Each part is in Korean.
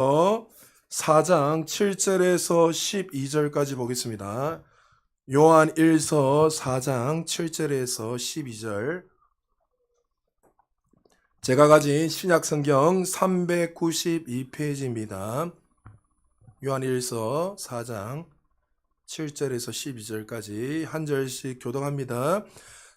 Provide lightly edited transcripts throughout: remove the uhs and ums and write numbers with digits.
4장 7절에서 12절까지 보겠습니다. 요한 1서 4장 7절에서 12절. 제가 가진 신약성경 392페이지입니다. 요한 1서 4장 7절에서 12절까지 한 절씩 교독합니다.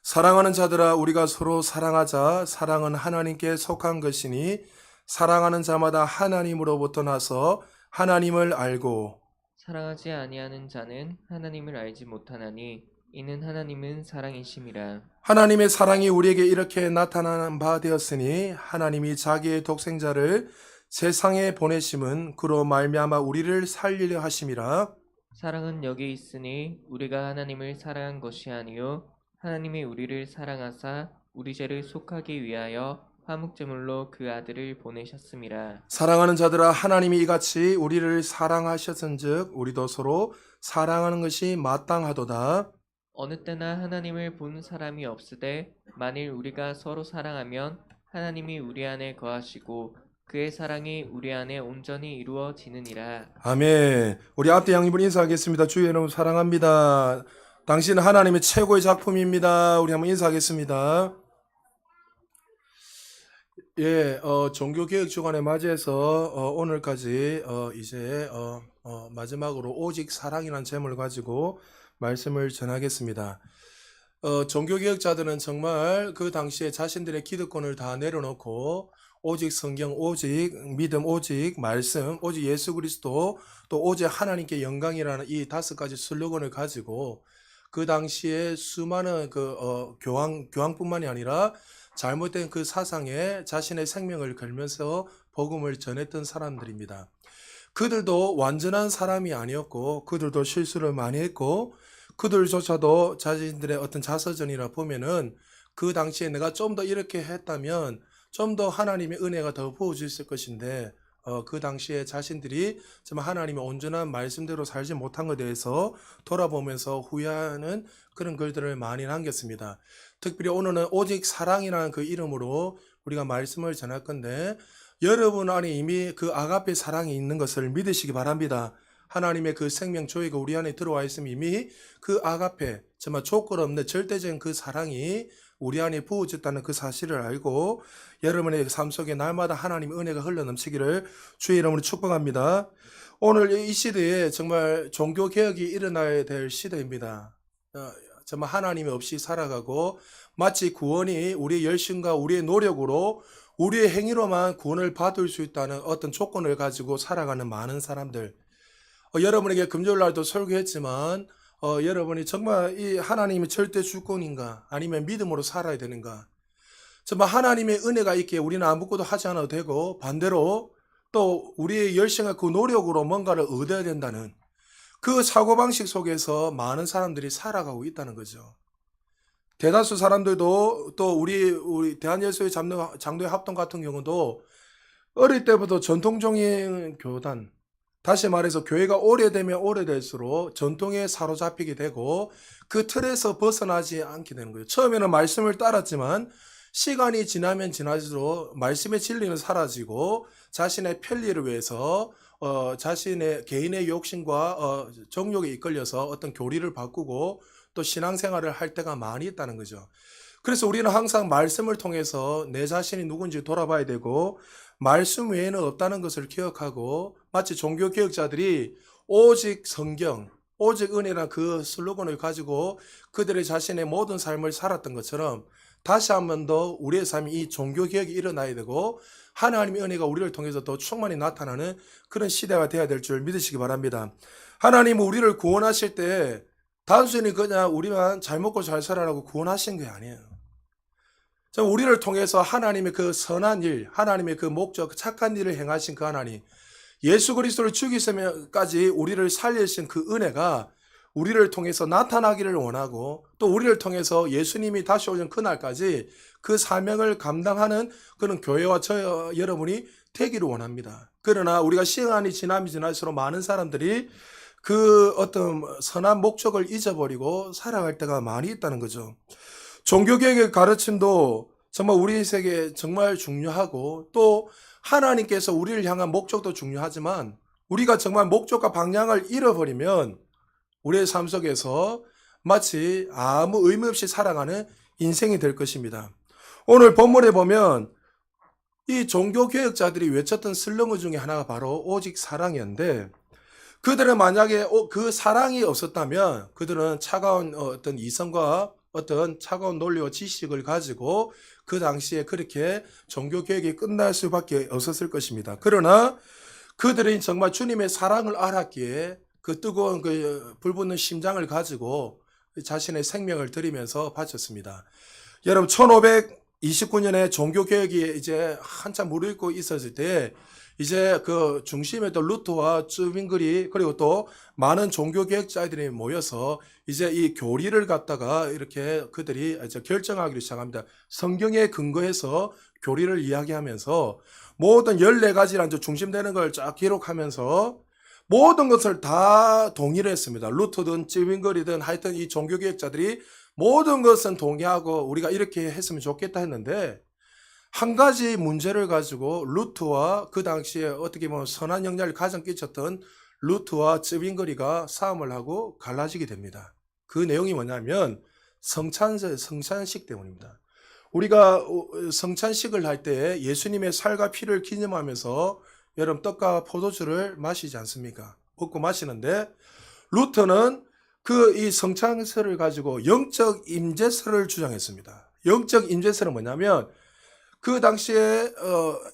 사랑하는 자들아, 우리가 서로 사랑하자. 사랑은 하나님께 속한 것이니 사랑하는 자마다 하나님으로부터 나서 하나님을 알고 사랑하지 아니하는 자는 하나님을 알지 못하나니 이는 하나님은 사랑이심이라. 하나님의 사랑이 우리에게 이렇게 나타난 바 되었으니 하나님이 자기의 독생자를 세상에 보내심은 그로 말미암아 우리를 살리려 하심이라. 사랑은 여기 있으니 우리가 하나님을 사랑한 것이 아니요 하나님이 우리를 사랑하사 우리 죄를 속하기 위하여 화목제물로 그 아들을 보내셨음이라. 사랑하는 자들아, 하나님이 이같이 우리를 사랑하셨은즉 우리도 서로 사랑하는 것이 마땅하도다. 어느 때나 하나님을 본 사람이 없으되 만일 우리가 서로 사랑하면 하나님이 우리 안에 거하시고 그의 사랑이 우리 안에 온전히 이루어지느니라. 아멘. 우리 앞에 양입을 인사하겠습니다. 주의 여러분 사랑합니다. 당신은 하나님의 최고의 작품입니다. 우리 한번 인사하겠습니다. 종교개혁 주간에 맞이해서 오늘까지 이제 마지막으로 오직 사랑이라는 제목을 가지고 말씀을 전하겠습니다. 종교개혁자들은 정말 그 당시에 자신들의 기득권을 다 내려놓고 오직 성경, 오직 믿음, 오직 말씀, 오직 예수 그리스도, 또 오직 하나님께 영광이라는 이 5가지 슬로건을 가지고 그 당시에 수많은 교황뿐만이 아니라 잘못된 그 사상에 자신의 생명을 걸면서 복음을 전했던 사람들입니다. 그들도 완전한 사람이 아니었고 그들도 실수를 많이 했고 그들조차도 자신들의 어떤 자서전이라 보면은 그 당시에 내가 좀 더 이렇게 했다면 좀 더 하나님의 은혜가 더 부어졌을 것인데 그 당시에 자신들이 정말 하나님의 온전한 말씀대로 살지 못한 것에 대해서 돌아보면서 후회하는 그런 글들을 많이 남겼습니다. 특별히 오늘은 오직 사랑이라는 그 이름으로 우리가 말씀을 전할 건데 여러분 안에 이미 그 아가페 사랑이 있는 것을 믿으시기 바랍니다. 하나님의 그 생명 조회가 우리 안에 들어와 있으면 이미 그 아가페, 정말 조건 없는 절대적인 그 사랑이 우리 안에 부어졌다는 그 사실을 알고 여러분의 삶 속에 날마다 하나님의 은혜가 흘러넘치기를 주의 이름으로 축복합니다. 오늘 이 시대에 정말 종교개혁이 일어나야 될 시대입니다. 정말 하나님이 없이 살아가고 마치 구원이 우리의 열심과 우리의 노력으로 우리의 행위로만 구원을 받을 수 있다는 어떤 조건을 가지고 살아가는 많은 사람들. 여러분에게 금요일날도 설교했지만 여러분이 정말 이 하나님의 절대 주권인가 아니면 믿음으로 살아야 되는가. 정말 하나님의 은혜가 있기에 우리는 아무것도 하지 않아도 되고 반대로 또 우리의 열심과 그 노력으로 뭔가를 얻어야 된다는 그 사고방식 속에서 많은 사람들이 살아가고 있다는 거죠. 대다수 사람들도 또 우리 대한예수의 장로의 합동 같은 경우도 어릴 때부터 전통적인 교단, 다시 말해서 교회가 오래되면 오래될수록 전통에 사로잡히게 되고 그 틀에서 벗어나지 않게 되는 거예요. 처음에는 말씀을 따랐지만 시간이 지나면 지날수록 말씀의 진리는 사라지고 자신의 편리를 위해서 자신의 개인의 욕심과 정욕에 이끌려서 어떤 교리를 바꾸고 또 신앙생활을 할 때가 많이 있다는 거죠. 그래서 우리는 항상 말씀을 통해서 내 자신이 누군지 돌아봐야 되고 말씀 외에는 없다는 것을 기억하고 마치 종교개혁자들이 오직 성경, 오직 은혜라는 그 슬로건을 가지고 그들의 자신의 모든 삶을 살았던 것처럼 다시 한 번 더 우리의 삶이 이 종교개혁이 일어나야 되고 하나님의 은혜가 우리를 통해서 더 충만히 나타나는 그런 시대가 되어야 될 줄 믿으시기 바랍니다. 하나님은 우리를 구원하실 때 단순히 그냥 우리만 잘 먹고 잘 살아라고 구원하신 게 아니에요. 우리를 통해서 하나님의 그 선한 일, 하나님의 그 목적, 착한 일을 행하신 그 하나님, 예수 그리스도를 죽이시면까지 우리를 살리신 그 은혜가 우리를 통해서 나타나기를 원하고 또 우리를 통해서 예수님이 다시 오는 그날까지 그 사명을 감당하는 그런 교회와 여러분이 되기를 원합니다. 그러나 우리가 시간이 지나면 지날수록 많은 사람들이 그 어떤 선한 목적을 잊어버리고 살아갈 때가 많이 있다는 거죠. 종교개혁의 가르침도 정말 우리 세계에 정말 중요하고 또 하나님께서 우리를 향한 목적도 중요하지만 우리가 정말 목적과 방향을 잃어버리면 우리의 삶 속에서 마치 아무 의미 없이 살아가는 인생이 될 것입니다. 오늘 본문에 보면 이 종교개혁자들이 외쳤던 슬로건 중에 하나가 바로 오직 사랑이었는데, 그들은 만약에 그 사랑이 없었다면 그들은 차가운 어떤 이성과 어떤 차가운 논리와 지식을 가지고 그 당시에 그렇게 종교개혁이 끝날 수밖에 없었을 것입니다. 그러나 그들은 정말 주님의 사랑을 알았기에 그 뜨거운 그 불붙는 심장을 가지고 자신의 생명을 드리면서 바쳤습니다. 여러분, 1529년에 종교개혁이 이제 한참 무르익고 있었을 때 이제 그 중심에 또 루터와 쯔윙글이 그리고 또 많은 종교개혁자들이 모여서 이제 이 교리를 갖다가 이렇게 그들이 이제 결정하기로 시작합니다. 성경에 근거해서 교리를 이야기하면서 모든 14가지란 중심되는 걸 쫙 기록하면서 모든 것을 다 동의를 했습니다. 루터든 쯔윙글이든 하여튼 이 종교개혁자들이 모든 것은 동의하고 우리가 이렇게 했으면 좋겠다 했는데, 한 가지 문제를 가지고 루트와 그 당시에 어떻게 보면 선한 영향을 가장 끼쳤던 루트와 쯔윙거리가 싸움을 하고 갈라지게 됩니다. 그 내용이 뭐냐면 성찬식 때문입니다. 우리가 성찬식을 할 때 예수님의 살과 피를 기념하면서 여러분 떡과 포도주를 마시지 않습니까? 먹고 마시는데, 루터는 그 이 성찬설을 가지고 영적 임재설을 주장했습니다. 영적 임재설은 뭐냐면 그 당시에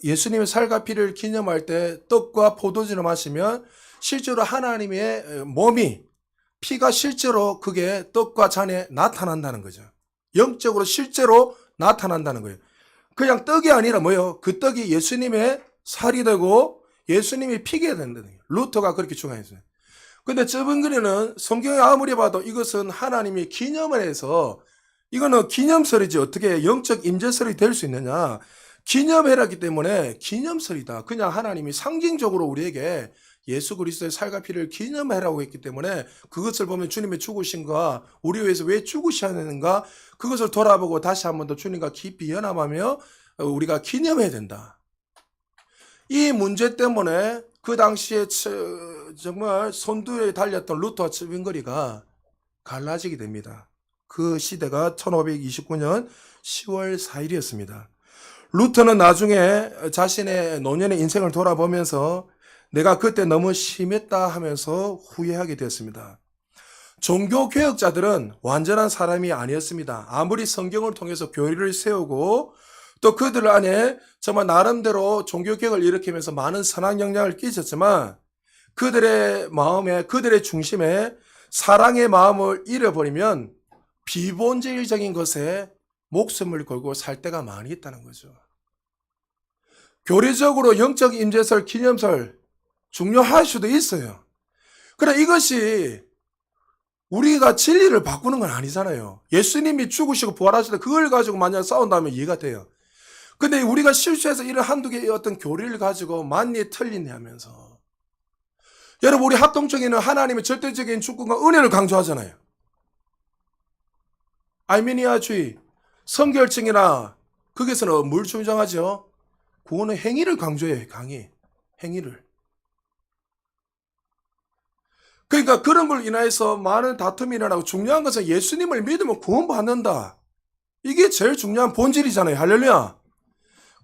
예수님의 살과 피를 기념할 때 떡과 포도주를 마시면 실제로 하나님의 몸이, 피가 실제로 그게 떡과 잔에 나타난다는 거죠. 영적으로 실제로 나타난다는 거예요. 그냥 떡이 아니라 뭐예요? 그 떡이 예수님의 살이 되고 예수님이 피게 된다는 거예요. 루터가 그렇게 주장했어요. 근데 쯔윙글은 성경에 아무리 봐도 이것은 하나님이 기념을 해서 이거는 기념설이지 어떻게 영적 임재설이 될 수 있느냐. 기념해라기 때문에 기념설이다. 그냥 하나님이 상징적으로 우리에게 예수 그리스도의 살과 피를 기념해라고 했기 때문에 그것을 보면 주님의 죽으심과 우리 위해서 왜 죽으셔야 하는가, 그것을 돌아보고 다시 한 번 더 주님과 깊이 연합하며 우리가 기념해야 된다. 이 문제 때문에 그 당시에 정말 선두에 달렸던 루터와 쯔윙거리가 갈라지게 됩니다. 그 시대가 1529년 10월 4일이었습니다. 루터는 나중에 자신의 노년의 인생을 돌아보면서 내가 그때 너무 심했다 하면서 후회하게 되었습니다. 종교개혁자들은 완전한 사람이 아니었습니다. 아무리 성경을 통해서 교리를 세우고 또 그들 안에 정말 나름대로 종교개혁을 일으키면서 많은 선한 영향을 끼쳤지만 그들의 마음에, 그들의 중심에 사랑의 마음을 잃어버리면 비본질적인 것에 목숨을 걸고 살 때가 많이 있다는 거죠. 교리적으로 영적 임재설, 기념설 중요할 수도 있어요. 그러나 이것이 우리가 진리를 바꾸는 건 아니잖아요. 예수님이 죽으시고 부활하실 때 그걸 가지고 만약 싸운다면 이해가 돼요. 근데 우리가 실수해서 이런 한두 개의 어떤 교리를 가지고 만리 틀리네 하면서, 여러분, 우리 합동적에는 하나님의 절대적인 주권과 은혜를 강조하잖아요. 알미니아주의, 성결증이나 거기서는 뭘 주장하죠? 구원의 행위를 강조해요. 행위를. 그러니까 그런 걸 인하여서 많은 다툼이 일어나고, 중요한 것은 예수님을 믿으면 구원받는다. 이게 제일 중요한 본질이잖아요. 할렐루야.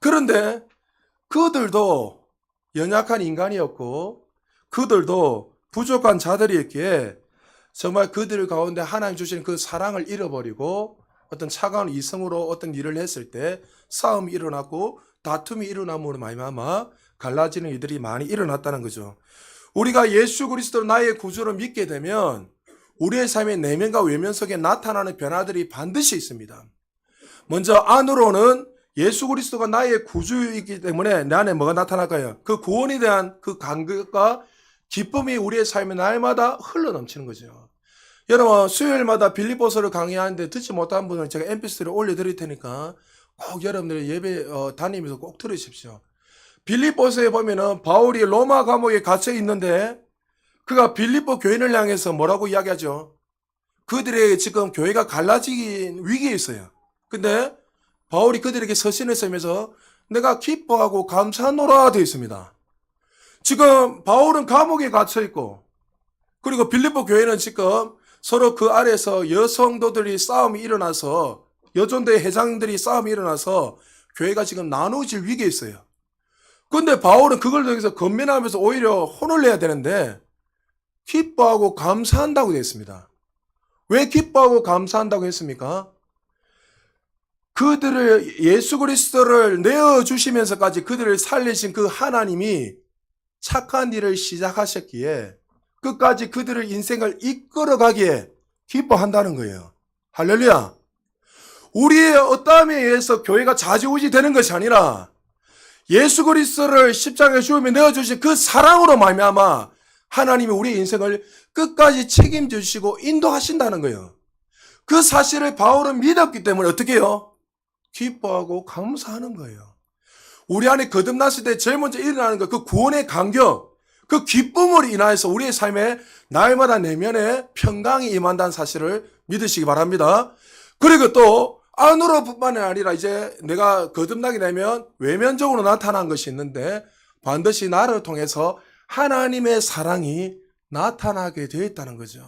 그런데 그들도 연약한 인간이었고 그들도 부족한 자들이었기에 정말 그들 가운데 하나님 주신 그 사랑을 잃어버리고 어떤 차가운 이성으로 어떤 일을 했을 때 싸움이 일어났고 다툼이 일어남으로 말미암아 갈라지는 일들이 많이 일어났다는 거죠. 우리가 예수 그리스도를 나의 구주로 믿게 되면 우리의 삶의 내면과 외면 속에 나타나는 변화들이 반드시 있습니다. 먼저 안으로는 예수 그리스도가 나의 구주이기 때문에 내 안에 뭐가 나타날까요? 그 구원에 대한 그 감격과 기쁨이 우리의 삶에 날마다 흘러넘치는 거죠. 여러분, 수요일마다 빌립보서를 강의하는데 듣지 못한 분은 제가 mp3를 올려드릴 테니까 꼭 여러분들 예배 다니면서 꼭 들으십시오. 빌립보서에 보면은 바울이 로마 감옥에 갇혀 있는데 그가 빌립보 교인을 향해서 뭐라고 이야기하죠? 그들의 지금 교회가 갈라지긴 위기에 있어요. 근데 바울이 그들에게 서신을 쓰면서 내가 기뻐하고 감사하노라 되어 있습니다. 지금 바울은 감옥에 갇혀 있고, 그리고 빌립보 교회는 지금 서로 그 아래에서 여성도들이 싸움이 일어나서, 여존대 회장들이 싸움이 일어나서 교회가 지금 나누어질 위기에 있어요. 근데 바울은 그걸 통해서 건면하면서 오히려 혼을 내야 되는데 기뻐하고 감사한다고 되어 있습니다. 왜 기뻐하고 감사한다고 했습니까? 그들을 예수 그리스도를 내어주시면서까지 그들을 살리신 그 하나님이 착한 일을 시작하셨기에 끝까지 그들의 인생을 이끌어가기에 기뻐한다는 거예요. 할렐루야. 우리의 어떠함에 의해서 교회가 좌지우지 되는 것이 아니라 예수 그리스도를 십자가에 죽음에 내어주신 그 사랑으로 말미암아 하나님이 우리의 인생을 끝까지 책임져 주시고 인도하신다는 거예요. 그 사실을 바울은 믿었기 때문에 어떻게 해요? 기뻐하고 감사하는 거예요. 우리 안에 거듭났을 때 제일 먼저 일어나는 것, 그 구원의 감격, 그 기쁨으로 인하여서 우리의 삶에 날마다 내면에 평강이 임한다는 사실을 믿으시기 바랍니다. 그리고 또 안으로뿐만 아니라 이제 내가 거듭나게 되면 외면적으로 나타난 것이 있는데 반드시 나를 통해서 하나님의 사랑이 나타나게 되어 있다는 거죠.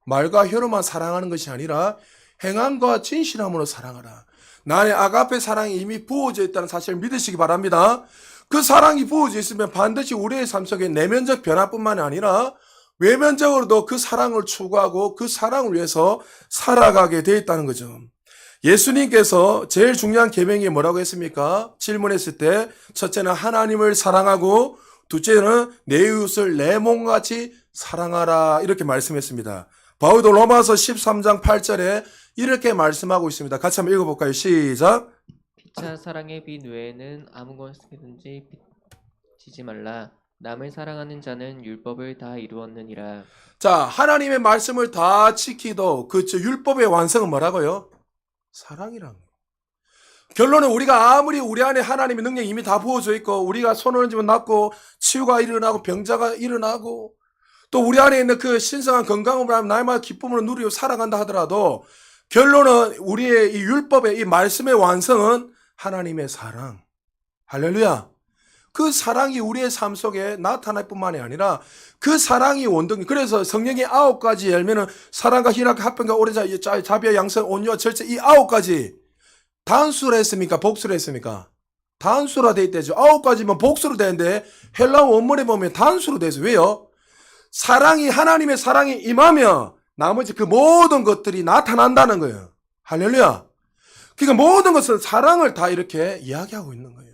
말과 혀로만 사랑하는 것이 아니라 행함과 진실함으로 사랑하라. 나의 아가페 사랑이 이미 부어져 있다는 사실을 믿으시기 바랍니다. 그 사랑이 부어져 있으면 반드시 우리의 삶 속에 내면적 변화뿐만 아니라 외면적으로도 그 사랑을 추구하고 그 사랑을 위해서 살아가게 되어 있다는 거죠. 예수님께서 제일 중요한 계명이 뭐라고 했습니까? 질문했을 때 첫째는 하나님을 사랑하고 둘째는 내 이웃을 내 몸같이 사랑하라 이렇게 말씀했습니다. 바울도 로마서 13장 8절에 이렇게 말씀하고 있습니다. 같이 한번 읽어볼까요? 시작. 피차 사랑의 빛 외에는 아무 것이든지 비치지 말라. 남을 사랑하는 자는 율법을 다 이루었느니라. 자, 하나님의 말씀을 다 지키도 그 율법의 완성은 뭐라고요? 사랑이란 거예요. 결론은 우리가 아무리 우리 안에 하나님의 능력이 이미 다 부어져 있고 우리가 손을 얹으면 낫고 치유가 일어나고 병자가 일어나고 또 우리 안에 있는 그 신성한 건강을 하면 날마다 기쁨으로 누리고 살아간다 하더라도 결론은 우리의 이 율법의 이 말씀의 완성은 하나님의 사랑. 할렐루야. 그 사랑이 우리의 삶 속에 나타날 뿐만이 아니라 그 사랑이 원동력. 그래서 성령의 9가지 열매는 사랑과 희락과 화평과 오래자 자비와 양선 온유와 절제 이 9가지 단수로 했습니까? 복수로 했습니까? 단수로 돼 있대죠. 9가지면 복수로 되는데 헬라어 원문에 보면 단수로 돼 있어요. 왜요? 사랑이 하나님의 사랑이 임하면 나머지 그 모든 것들이 나타난다는 거예요. 할렐루야. 그러니까 모든 것은 사랑을 다 이렇게 이야기하고 있는 거예요.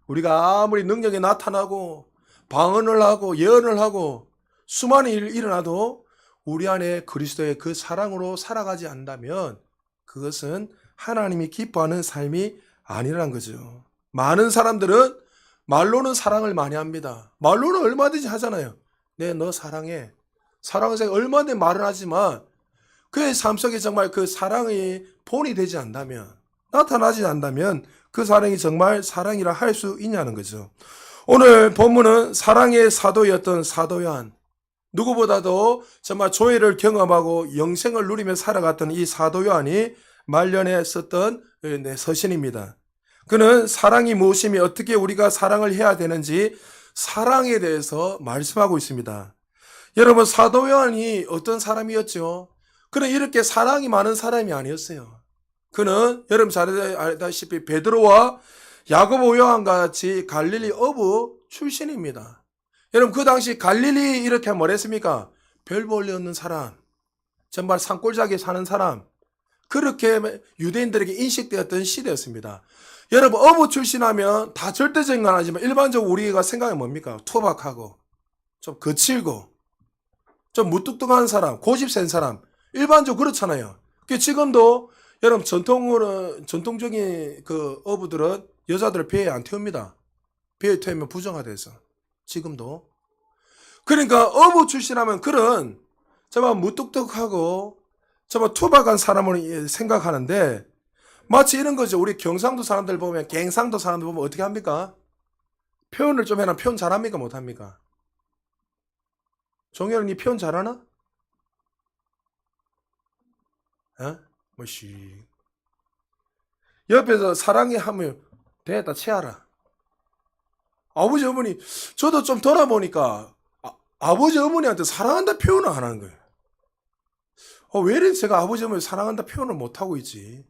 우리가 아무리 능력이 나타나고 방언을 하고 예언을 하고 수많은 일이 일어나도 우리 안에 그리스도의 그 사랑으로 살아가지 않는다면 그것은 하나님이 기뻐하는 삶이 아니라는 거죠. 많은 사람들은 말로는 사랑을 많이 합니다. 말로는 얼마든지 하잖아요. 네, 너 사랑해. 사랑은 얼마든지 말은 하지만 그의 삶 속에 정말 그 사랑이 본이 되지 않다면 나타나지 않는다면 그 사랑이 정말 사랑이라 할 수 있냐는 거죠. 오늘 본문은 사랑의 사도였던 사도 요한, 누구보다도 정말 조회를 경험하고 영생을 누리며 살아갔던 이 사도 요한이 말년에 썼던 서신입니다. 그는 사랑이 무엇이며 어떻게 우리가 사랑을 해야 되는지 사랑에 대해서 말씀하고 있습니다. 여러분, 사도 요한이 어떤 사람이었죠? 그는 이렇게 사랑이 많은 사람이 아니었어요. 그는 여러분 잘 알다시피 베드로와 야고보 요한과 같이 갈릴리 어부 출신입니다. 여러분 그 당시 갈릴리 이렇게 뭐라 했습니까? 별 볼일 없는 사람, 정말 산골짜기에 사는 사람, 그렇게 유대인들에게 인식되었던 시대였습니다. 여러분 어부 출신하면 다 절대적인 건 아니지만 일반적으로 우리가 생각이 뭡니까? 투박하고 좀 거칠고 좀 무뚝뚝한 사람, 고집 센 사람, 일반적으로 그렇잖아요. 지금도 여러분 전통적인 그 어부들은 여자들을 배에 안 태웁니다. 배에 태우면 부정화 돼서 지금도. 그러니까 어부 출신하면 그런 정말 무뚝뚝하고 정말 투박한 사람을 생각하는데 마치 이런 거죠. 우리 경상도 사람들 보면 갱상도 사람들 보면 어떻게 합니까? 표현을 좀 해라. 표현 잘합니까? 못합니까? 종현은 니 표현 잘하나? 어? 뭐시 옆에서 사랑해 하면 됐다 채하라. 아버지 어머니 저도 좀 돌아보니까 아버지 어머니한테 사랑한다 표현을 안 하는 거예요. 왜 이래 제가 아버지 어머니 사랑한다 표현을 못 하고 있지?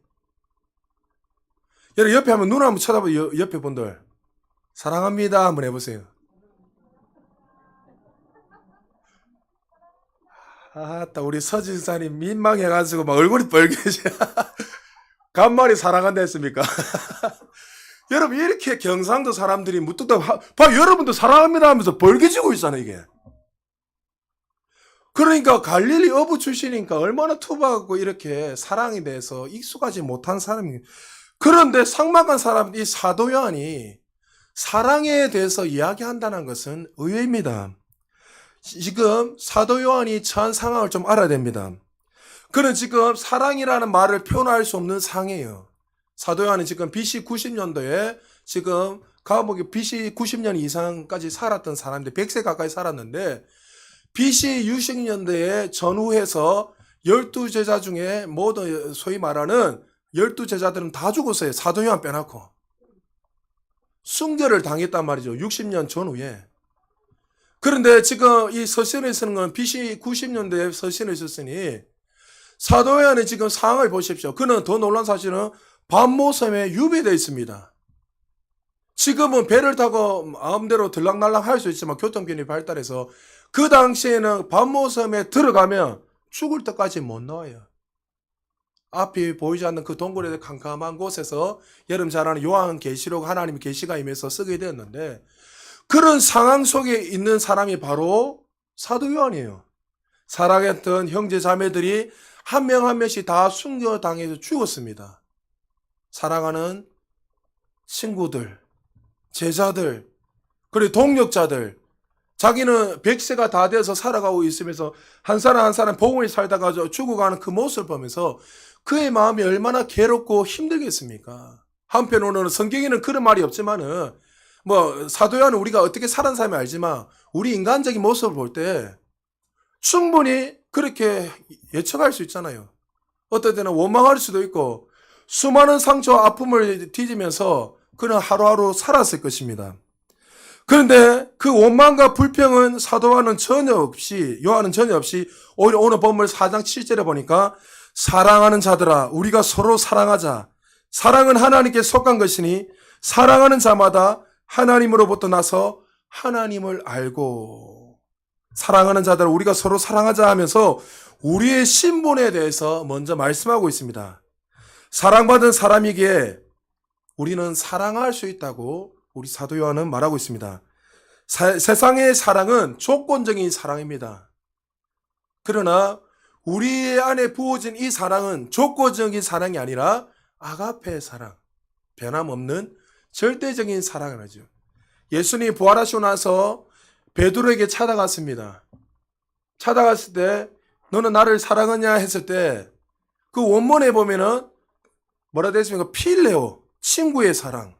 여러분 옆에 한번 눈 한번 쳐다봐 옆에 분들 사랑합니다 한번 해보세요. 아따 우리 서진사님 민망해가지고 막 얼굴이 빨개져. 간만에 사랑한다 했습니까? 여러분 이렇게 경상도 사람들이 무뚝뚝 봐 여러분도 사랑합니다 하면서 벌개지고 있잖아요 이게. 그러니까 갈릴리 어부 출신이니까 얼마나 투박하고 이렇게 사랑에 대해서 익숙하지 못한 사람이. 그런데 삭막한 사람 이 사도 요한이 사랑에 대해서 이야기한다는 것은 의외입니다. 지금 사도 요한이 처한 상황을 좀 알아야 됩니다. 그는 지금 사랑이라는 말을 표현할 수 없는 상황이에요. 사도 요한은 지금 BC 90년도에 지금 감옥에 BC 90년 이상까지 살았던 사람인데 100세 가까이 살았는데 BC 60년대에 전후해서 12제자 중에 모두 소위 말하는 12제자들은 다 죽었어요. 사도 요한 빼놓고. 순교를 당했단 말이죠. 60년 전후에. 그런데 지금 이 서신을 쓰는 건 BC 90년대에 서신을 썼으니 사도 요한의 지금 상황을 보십시오. 그는 더 놀란 사실은 밤모섬에 유배되어 있습니다. 지금은 배를 타고 마음대로 들락날락 할 수 있지만 교통편이 발달해서 그 당시에는 밤모섬에 들어가면 죽을 때까지 못 나와요. 앞이 보이지 않는 그 동굴의 캄캄한 곳에서 여러분 잘 아는 요한계시록 하나님의 계시가 임해서 쓰게 되었는데 그런 상황 속에 있는 사람이 바로 사도 요한이에요. 사랑했던 형제 자매들이 한 명 한 명씩 다 순교당해서 죽었습니다. 사랑하는 친구들, 제자들, 그리고 동력자들, 자기는 100세가 다 돼서 살아가고 있으면서 한 사람 한 사람 복음을 살다가 죽어가는 그 모습을 보면서 그의 마음이 얼마나 괴롭고 힘들겠습니까? 한편으로는 성경에는 그런 말이 없지만은 뭐 사도 요한은 우리가 어떻게 살은 사람이 알지만 우리 인간적인 모습을 볼 때 충분히 그렇게 예측할 수 있잖아요. 어떨 때는 원망할 수도 있고 수많은 상처와 아픔을 뒤지면서 그는 하루하루 살았을 것입니다. 그런데 그 원망과 불평은 사도 요한은 전혀 없이 오히려 오늘 본문 4장 7절에 보니까 사랑하는 자들아 우리가 서로 사랑하자. 사랑은 하나님께 속한 것이니 사랑하는 자마다 하나님으로부터 나서 하나님을 알고. 사랑하는 자들아 우리가 서로 사랑하자 하면서 우리의 신분에 대해서 먼저 말씀하고 있습니다. 사랑받은 사람이기에 우리는 사랑할 수 있다고 우리 사도 요한은 말하고 있습니다. 세상의 사랑은 조건적인 사랑입니다. 그러나 우리 안에 부어진 이 사랑은 조건적인 사랑이 아니라 아가페의 사랑, 변함없는 절대적인 사랑을 하죠. 예수님이 부활하시고 나서 베드로에게 찾아갔습니다. 찾아갔을 때 너는 나를 사랑하냐 했을 때 그 원문에 보면은 뭐라 되어 있습니까? 필레오, 친구의 사랑.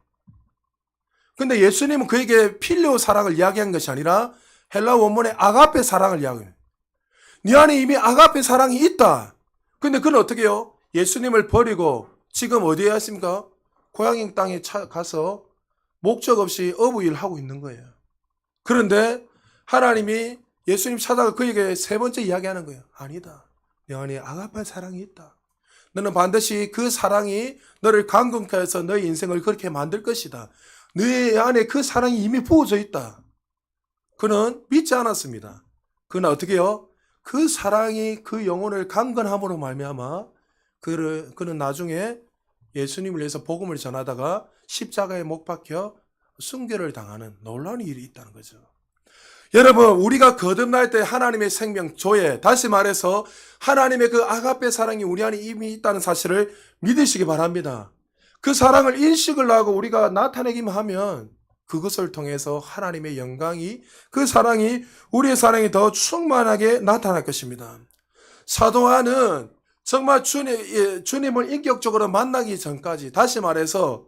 근데 예수님은 그에게 필레오 사랑을 이야기한 것이 아니라 헬라 원문의 아가페 사랑을 이야기해요. 네 안에 이미 아가페 사랑이 있다. 근데 그는 어떻게 해요? 예수님을 버리고 지금 어디에 있습니까? 고향인 땅에 가서 목적 없이 어부일을 하고 있는 거예요. 그런데 하나님이 예수님 찾아가 그에게 세 번째 이야기하는 거예요. 아니다. 네 안에 아가페 사랑이 있다. 너는 반드시 그 사랑이 너를 강건케 해서 너의 인생을 그렇게 만들 것이다. 네 안에 그 사랑이 이미 부어져 있다. 그는 믿지 않았습니다. 그는 어떻게 해요? 그 사랑이 그 영혼을 강건함으로 말미암아 그는 나중에 예수님을 위해서 복음을 전하다가 십자가에 못 박혀 순교를 당하는 놀라운 일이 있다는 거죠. 여러분 우리가 거듭날 때 하나님의 생명 조회, 다시 말해서 하나님의 그 아가페 사랑이 우리 안에 이미 있다는 사실을 믿으시기 바랍니다. 그 사랑을 인식을 하고 우리가 나타내기만 하면 그것을 통해서 하나님의 영광이, 그 사랑이 우리의 사랑이 더 충만하게 나타날 것입니다. 사도 요한은 정말 주님을 인격적으로 만나기 전까지, 다시 말해서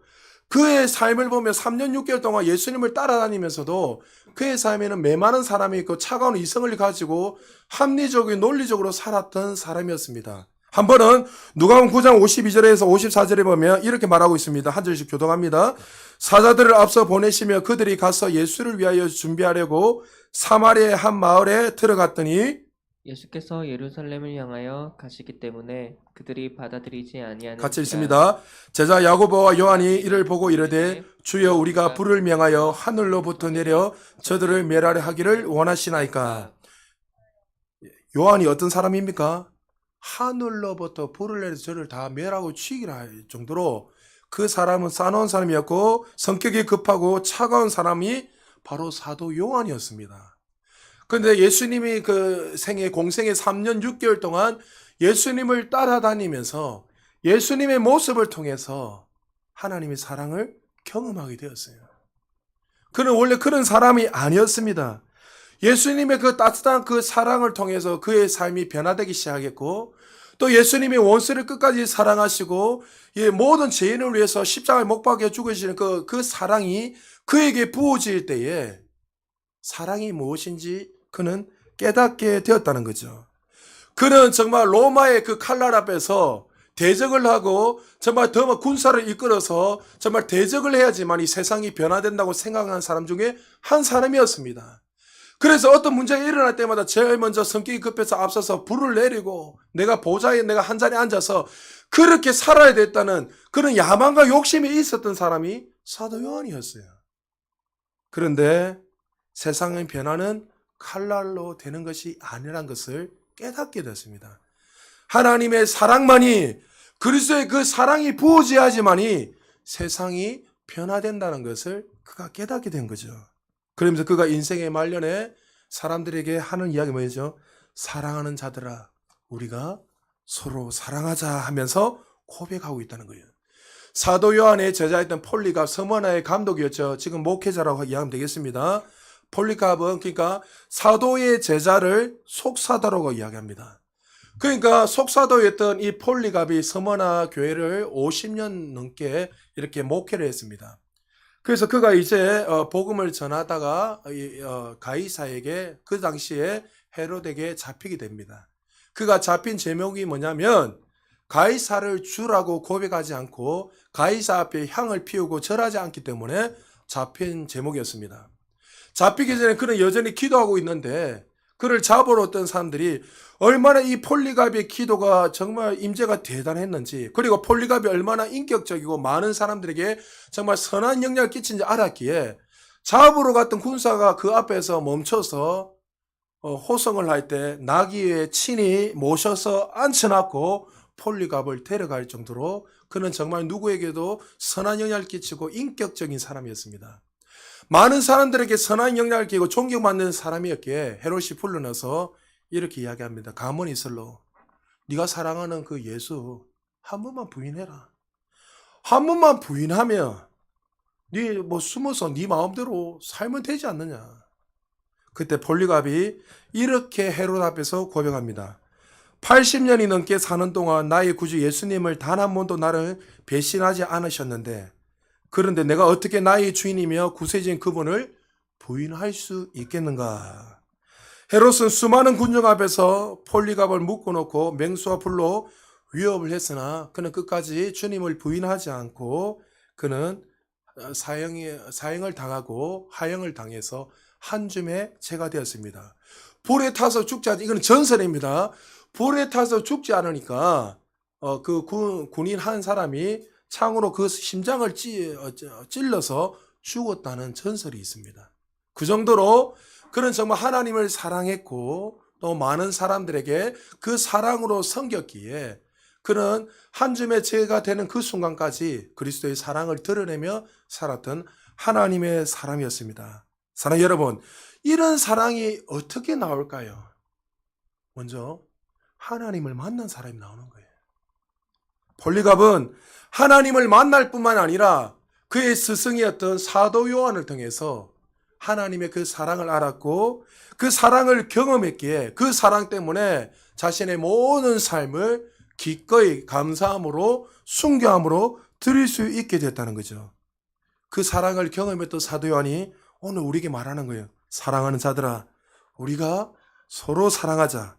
그의 삶을 보면 3년 6개월 동안 예수님을 따라다니면서도 그의 삶에는 메마른 사람이 있고 차가운 이성을 가지고 합리적이고 논리적으로 살았던 사람이었습니다. 한 번은 누가복음 9장 52절에서 54절에 보면 이렇게 말하고 있습니다. 한 절씩 교독합니다. 사자들을 앞서 보내시며 그들이 가서 예수를 위하여 준비하려고 사마리아의 한 마을에 들어갔더니 예수께서 예루살렘을 향하여 가시기 때문에 그들이 받아들이지 아니하는지라. 같이 읽습니다. 제자 야고보와 요한이 이를 보고 이르되 주여 우리가 불을 명하여 하늘로부터 내려 저들을 멸하려 하기를 원하시나이까. 요한이 어떤 사람입니까? 하늘로부터 불을 내려 저를 다 멸하고 죽이라 할 정도로 그 사람은 싸놓은 사람이었고 성격이 급하고 차가운 사람이 바로 사도 요한이었습니다. 그런데 예수님이 그 공생의 3년 6개월 동안 예수님을 따라다니면서 예수님의 모습을 통해서 하나님의 사랑을 경험하게 되었어요. 그는 원래 그런 사람이 아니었습니다. 예수님의 그 따뜻한 그 사랑을 통해서 그의 삶이 변화되기 시작했고 또 예수님이 원수를 끝까지 사랑하시고 모든 죄인을 위해서 십자가에 못 박혀 죽으시는 그 사랑이 그에게 부어질 때에 사랑이 무엇인지 그는 깨닫게 되었다는 거죠. 그는 정말 로마의 그 칼날 앞에서 대적을 하고 정말 더 군사를 이끌어서 정말 대적을 해야지만 이 세상이 변화된다고 생각하는 사람 중에 한 사람이었습니다. 그래서 어떤 문제가 일어날 때마다 제일 먼저 성격이 급해서 앞서서 불을 내리고 내가 보좌에 내가 한 자리에 앉아서 그렇게 살아야 됐다는 그런 야망과 욕심이 있었던 사람이 사도 요한이었어요. 그런데 세상의 변화는 칼날로 되는 것이 아니란 것을 깨닫게 됐습니다. 하나님의 사랑만이 그리스도의 그 사랑이 부어져야지만이 세상이 변화된다는 것을 그가 깨닫게 된 거죠. 그러면서 그가 인생의 말년에 사람들에게 하는 이야기 뭐죠? 사랑하는 자들아 우리가 서로 사랑하자 하면서 고백하고 있다는 거예요. 사도 요한의 제자였던 폴리갑 서머나의 감독이었죠. 지금 목회자라고 이야기하면 되겠습니다. 폴리갑은 그러니까 사도의 제자를 속사도라고 이야기합니다. 그러니까 속사도였던 이 폴리갑이 서머나 교회를 50년 넘게 이렇게 목회를 했습니다. 그래서 그가 이제 복음을 전하다가 가이사에게 그 당시에 헤롯에게 잡히게 됩니다. 그가 잡힌 제목이 뭐냐면 가이사를 주라고 고백하지 않고 가이사 앞에 향을 피우고 절하지 않기 때문에 잡힌 제목이었습니다. 잡히기 전에 그는 여전히 기도하고 있는데 그를 잡으러 왔던 사람들이 얼마나 이 폴리갑의 기도가 정말 임재가 대단했는지 그리고 폴리갑이 얼마나 인격적이고 많은 사람들에게 정말 선한 영향을 끼친지 알았기에 잡으러 갔던 군사가 그 앞에서 멈춰서 호성을 할 때 나귀에 친히 모셔서 앉혀놨고 폴리갑을 데려갈 정도로 그는 정말 누구에게도 선한 영향을 끼치고 인격적인 사람이었습니다. 많은 사람들에게 선한 영향을 끼고 존경받는 사람이었기에 헤롯이 불러내서 이렇게 이야기합니다. 가문이 슬로 네가 사랑하는 그 예수 한 번만 부인해라. 한 번만 부인하면 네 숨어서 네 마음대로 살면 되지 않느냐. 그때 폴리갑이 이렇게 헤롯 앞에서 고백합니다. 80년이 넘게 사는 동안 나의 구주 예수님을 단 한 번도 나를 배신하지 않으셨는데 그런데 내가 어떻게 나의 주인이며 구세주인 그분을 부인할 수 있겠는가? 헤롯은 수많은 군중 앞에서 폴리갑을 묶어놓고 맹수와 불로 위협을 했으나 그는 끝까지 주님을 부인하지 않고 그는 사형을 당하고 하형을 당해서 한 줌의 죄가 되었습니다. 불에 타서 죽지 않 이건 전설입니다. 불에 타서 죽지 않으니까 그 군인 한 사람이 창으로 그 심장을 찔러서 죽었다는 전설이 있습니다. 그 정도로 그는 정말 하나님을 사랑했고 또 많은 사람들에게 그 사랑으로 섬겼기에 그는 한 줌의 죄가 되는 그 순간까지 그리스도의 사랑을 드러내며 살았던 하나님의 사람이었습니다. 사랑 여러분, 이런 사랑이 어떻게 나올까요? 먼저 하나님을 만난 사람이 나오는 거예요. 폴리갑은 하나님을 만날 뿐만 아니라 그의 스승이었던 사도 요한을 통해서 하나님의 그 사랑을 알았고 그 사랑을 경험했기에 그 사랑 때문에 자신의 모든 삶을 기꺼이 감사함으로 순교함으로 드릴 수 있게 됐다는 거죠. 그 사랑을 경험했던 사도 요한이 오늘 우리에게 말하는 거예요. 사랑하는 자들아, 우리가 서로 사랑하자.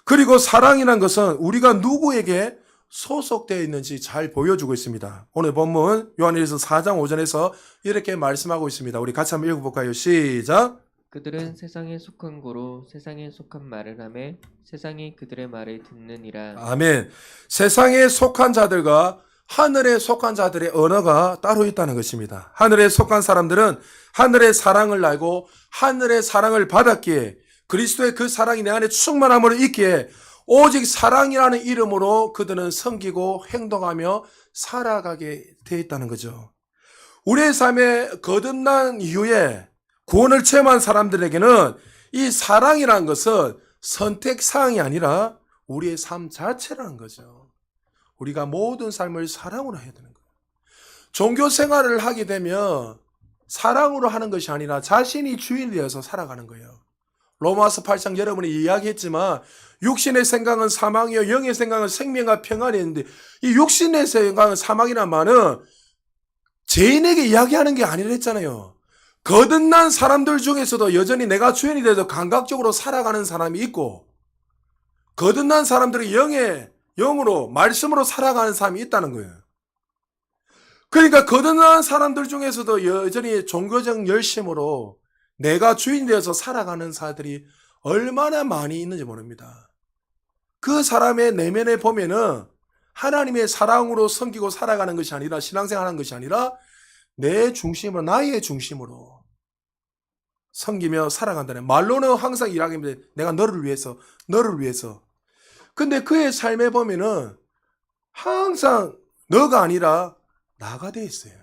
그리고 사랑이란 것은 우리가 누구에게 소속되어 있는지 잘 보여주고 있습니다. 오늘 본문 요한일서 4장 5절에서 이렇게 말씀하고 있습니다. 우리 같이 한번 읽어볼까요? 시작. 그들은 세상에 속한 고로 세상에 속한 말을 하매 세상이 그들의 말을 듣느니라. 아멘. 세상에 속한 자들과 하늘에 속한 자들의 언어가 따로 있다는 것입니다. 하늘에 속한 사람들은 하늘의 사랑을 알고 하늘의 사랑을 받았기에 그리스도의 그 사랑이 내 안에 충만함으로 있기에 오직 사랑이라는 이름으로 그들은 섬기고 행동하며 살아가게 되어 있다는 거죠. 우리의 삶에 거듭난 이후에 구원을 체험한 사람들에게는 이 사랑이라는 것은 선택사항이 아니라 우리의 삶 자체라는 거죠. 우리가 모든 삶을 사랑으로 해야 되는 거예요. 종교 생활을 하게 되면 사랑으로 하는 것이 아니라 자신이 주인이 되어서 살아가는 거예요. 로마서 8장 여러분이 이야기했지만 육신의 생각은 사망이요 영의 생각은 생명과 평안이 있는데 이 육신의 생각은 사망이란 말은 죄인에게 이야기하는 게 아니라 했잖아요. 거듭난 사람들 중에서도 여전히 내가 주인이 돼서 감각적으로 살아가는 사람이 있고 거듭난 사람들이 영으로 말씀으로 살아가는 사람이 있다는 거예요. 그러니까 거듭난 사람들 중에서도 여전히 종교적 열심으로 내가 주인 되어서 살아가는 사람들이 얼마나 많이 있는지 모릅니다. 그 사람의 내면에 보면은 하나님의 사랑으로 섬기고 살아가는 것이 아니라 신앙생활하는 것이 아니라 내 중심으로 나의 중심으로 섬기며 살아간다는 말로는 항상 이야기합니다. 내가 너를 위해서 근데 그의 삶에 보면은 항상 너가 아니라 나가 돼 있어요.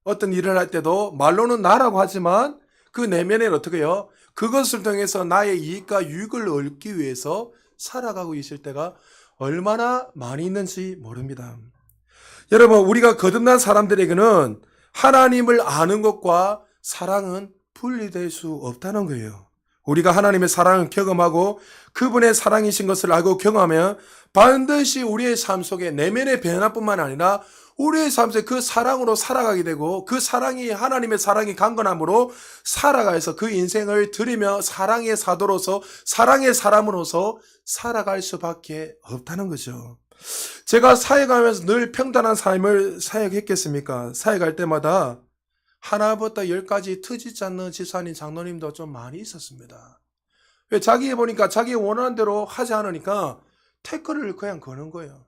어떤 일을 할 때도 말로는 나라고 하지만 그 내면에는 어떻게 해요? 그것을 통해서 나의 이익과 유익을 얻기 위해서 살아가고 있을 때가 얼마나 많이 있는지 모릅니다. 여러분, 우리가 거듭난 사람들에게는 하나님을 아는 것과 사랑은 분리될 수 없다는 거예요. 우리가 하나님의 사랑을 경험하고 그분의 사랑이신 것을 알고 경험하면 반드시 우리의 삶 속에 내면의 변화뿐만 아니라 우리의 삶 속에 그 사랑으로 살아가게 되고 그 사랑이 하나님의 사랑이 강건함으로 살아가서 그 인생을 드리며 사랑의 사도로서 사랑의 사람으로서 살아갈 수밖에 없다는 거죠. 제가 사역하면서 늘 평단한 삶을 사역했겠습니까? 사역할 때마다 하나부터 열까지 트지지 않는 집사님, 장로님도 좀 많이 있었습니다. 왜 자기 보니까 자기 원하는 대로 하지 않으니까 태클을 그냥 거는 거예요.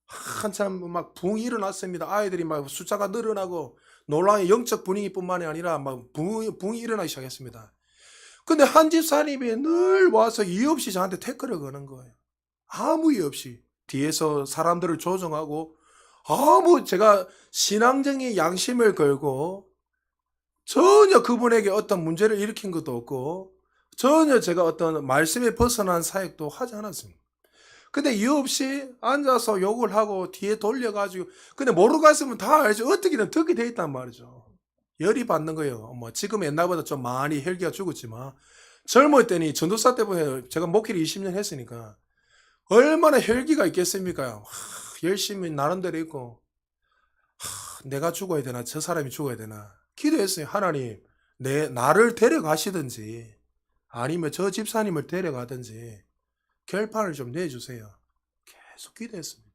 한참 막 붕이 일어났습니다. 아이들이 막 숫자가 늘어나고 놀라운 영적 분위기뿐만이 아니라 막 붕이 일어나기 시작했습니다. 근데 한 집사님이 늘 와서 이유 없이 저한테 태클을 거는 거예요. 아무 이유 없이 뒤에서 사람들을 조정하고 제가 신앙적인 양심을 걸고 전혀 그분에게 어떤 문제를 일으킨 것도 없고 전혀 제가 어떤 말씀에 벗어난 사역도 하지 않았습니다. 근데 이유 없이 앉아서 욕을 하고 뒤에 돌려가지고 근데 모르고 갔으면 다 알죠. 어떻게든 듣게 돼 있단 말이죠. 열이 받는 거예요. 뭐 지금 옛날보다 좀 많이 혈기가 죽었지만 젊을 때니 전도사 때문에 제가 목회를 20년 했으니까 얼마나 혈기가 있겠습니까? 열심히 나름대로 있고 내가 죽어야 되나 저 사람이 죽어야 되나 기도했어요. 하나님 나를 데려가시든지 아니면 저 집사님을 데려가든지 결판을 좀 내주세요. 계속 기도했습니다.